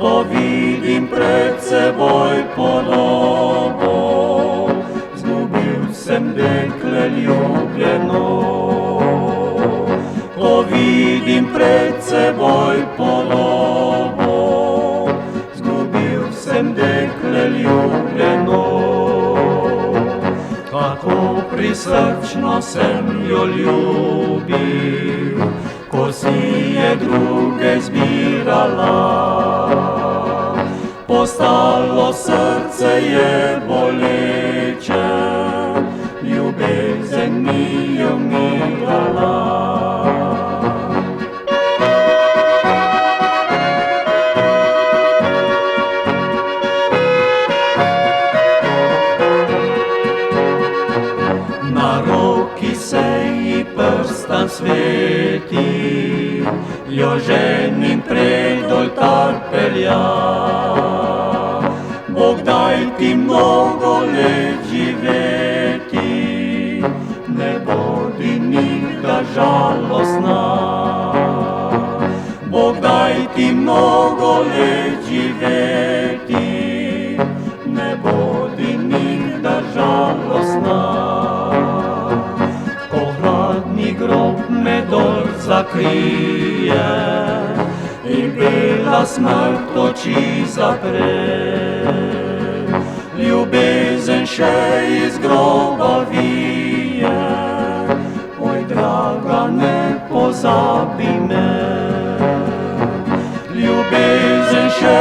ko vidim pred seboj podobo, zgubil sem dekle ljubljeno. Ko vidim pred seboj podobo, zgubil sem dekle ljubljeno. Kako prisrčno sem jo ljubil, ko si je druge zbirala. Postalo srce je boleče, ljubezen mi je umirala. Na roki se ji prstan sveti, jo ženim pred oltar pelja. Bog daj ti mnogo let živeti, ne bodi nikdar žalostna. Bog daj ti mnogo let živeti, ne bodi nikdar žalostna. Grob me dol zakrije in bela smrt oči zapre. Ljubezen še iz groba vije, oj draga, ne pozabi me. Ljubezen še